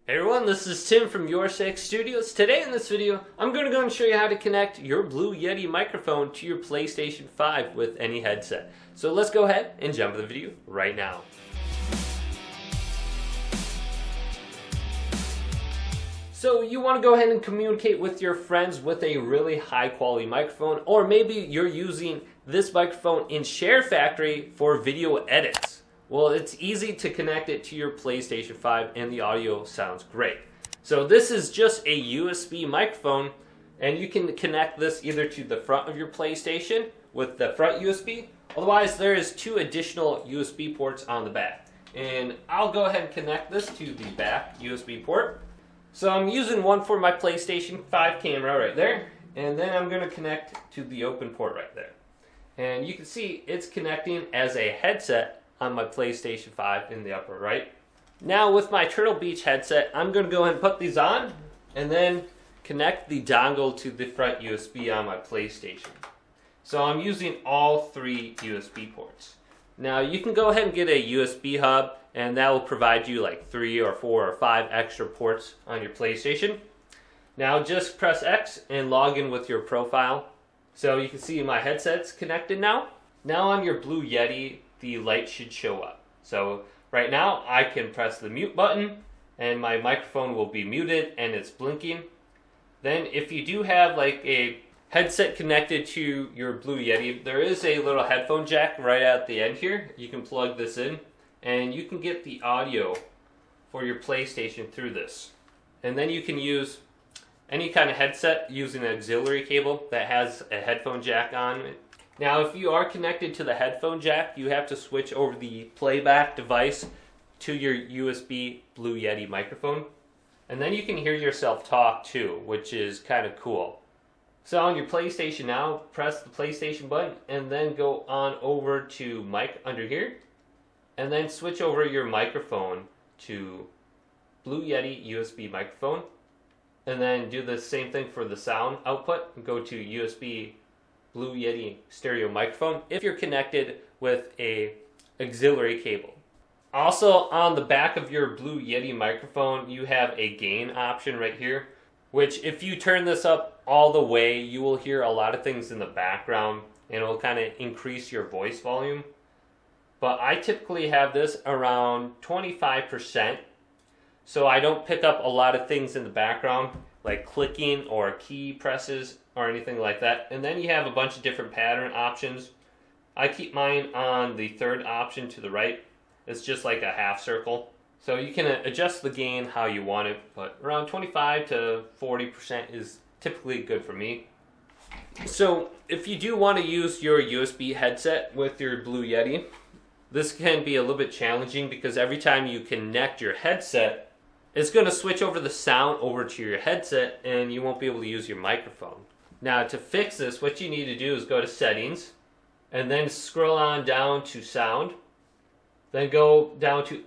Hey everyone, this is Tim from YourSix Studios. Today in this video, I'm going to go and show you how to connect your Blue Yeti microphone to your PlayStation 5 with any headset. So let's go ahead and jump into the video right now. So you want to go ahead and communicate with your friends with a really high quality microphone, or maybe you're using this microphone in sharefactory for video edits. Well, it's easy to connect it to your PlayStation 5 and the audio sounds great. So this is just a USB microphone, and you can connect this either to the front of your PlayStation with the front USB. Otherwise, there is 2 additional USB ports on the back. And I'll go ahead and connect this to the back USB port. So I'm using one for my PlayStation 5 camera right there, and then I'm going to connect to the open port right there. And you can see it's connecting as a headset on my PlayStation 5 in the upper right. Now with my Turtle Beach headset, I'm going to go ahead and put these on and then connect the dongle to the front USB on my PlayStation. So I'm using all 3 USB ports. Now you can go ahead and get a USB hub, and that will provide you like 3 or 4 or 5 extra ports on your PlayStation. Now just press X and log in with your profile. So you can see my headset's connected now. Now on your Blue Yeti, the light should show up. So right now I can press the mute button and my microphone will be muted and it's blinking. Then if you do have like a headset connected to your Blue Yeti, there is a little headphone jack right at the end here. You can plug this in and you can get the audio for your PlayStation through this. And then you can use any kind of headset using an auxiliary cable that has a headphone jack on it. Now if you are connected to the headphone jack, you have to switch over the playback device to your USB Blue Yeti microphone. And then you can hear yourself talk too, which is kind of cool. So on your PlayStation now, press the PlayStation button and then go on over to mic under here. And then switch over your microphone to Blue Yeti USB microphone. And then do the same thing for the sound output and go to USB Blue Yeti stereo microphone if you're connected with a auxiliary cable. Also on the back of your Blue Yeti microphone, you have a gain option right here, which if you turn this up all the way, you will hear a lot of things in the background and it will kind of increase your voice volume. But I typically have this around 25%, so I don't pick up a lot of things in the background like clicking or key presses or anything like that. And then you have a bunch of different pattern options. I keep mine on the 3rd option to the right. It's just like a half circle. So you can adjust the gain how you want it, but around 25 to 40% is typically good for me. So if you do want to use your USB headset with your Blue Yeti, this can be a little bit challenging because every time you connect your headset, it's going to switch over the sound over to your headset and you won't be able to use your microphone. Now to fix this, what you need to do is go to settings and then scroll on down to sound. Then go down to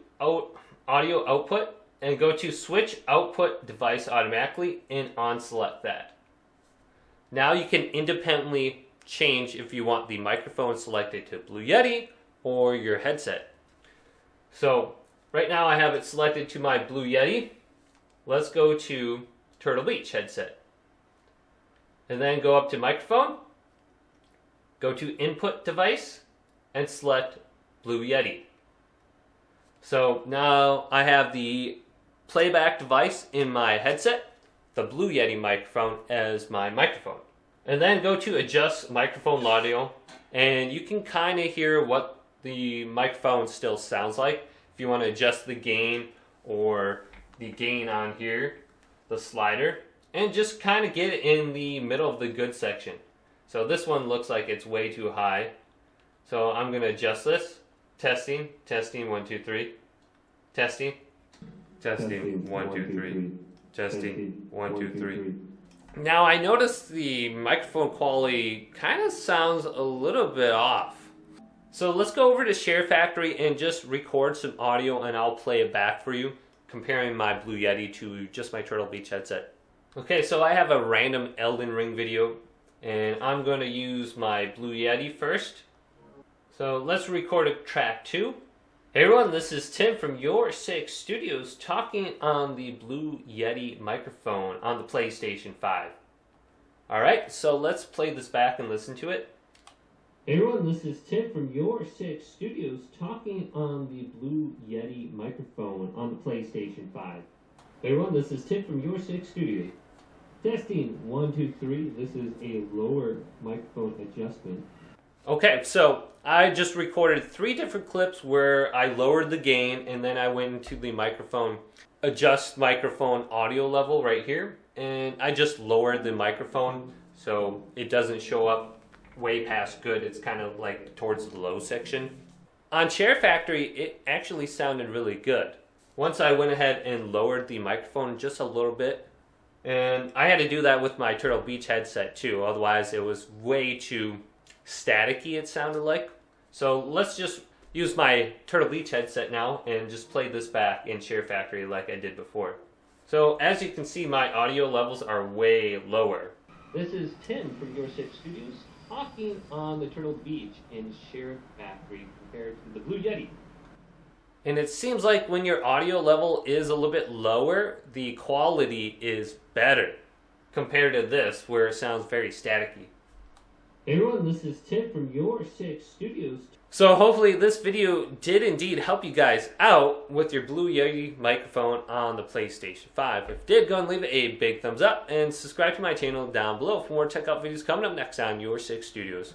audio output and go to switch output device automatically and unselect that. Now you can independently change if you want the microphone selected to Blue Yeti or your headset. So right now I have it selected to my Blue Yeti. Let's go to Turtle Beach headset. And then go up to microphone, go to input device, and select Blue Yeti. So now I have the playback device in my headset, the Blue Yeti microphone as my microphone. And then go to adjust microphone audio, and you can kind of hear what the microphone still sounds like. If you want to adjust the gain or the gain on here, the slider, and just kind of get it in the middle of the good section. So this one looks like it's way too high. So I'm going to adjust this. Testing, 1, 2, 3. Testing, 1, 2, 3. Testing, 1, 2, 3. Now I noticed the microphone quality kind of sounds a little bit off. So let's go over to sharefactory and just record some audio and I'll play it back for you, comparing my Blue Yeti to just my Turtle Beach headset. Okay, so I have a random Elden Ring video and I'm going to use my Blue Yeti first. So let's record a track 2 Hey everyone, this is Tim from Your Six Studios talking on the Blue Yeti microphone on the PlayStation 5. Alright, so let's play this back and listen to it. Hey everyone, this is Tim from Your Six Studios talking on the Blue Yeti microphone on the PlayStation 5. Hey everyone, this is Tim from Your Six Studios. Testing 1, 2, 3. This is a lower microphone adjustment. Okay, so I just recorded 3 different clips where I lowered the gain and then I went into the microphone, adjust microphone audio level right here, and I just lowered the microphone so it doesn't show up way past good. It's kind of like towards the low section. On Share Factory, it actually sounded really good. Once I went ahead and lowered the microphone just a little bit, and I had to do that with my Turtle Beach headset too, otherwise it was way too staticky, it sounded like. So let's just use my Turtle Beach headset now and just play this back in Share Factory like I did before. So as you can see, my audio levels are way lower. This is Tim from Your Six Studios talking on the Turtle Beach in Share Factory compared to the Blue Yeti. And it seems like when your audio level is a little bit lower, the quality is better compared to this where it sounds very staticky. Hey everyone, this is Tim from Your Six Studios. So hopefully this video did indeed help you guys out with your Blue Yeti microphone on the PlayStation 5. If it did, go and leave it a big thumbs up and subscribe to my channel down below for more tech out videos coming up next on Your Six Studios.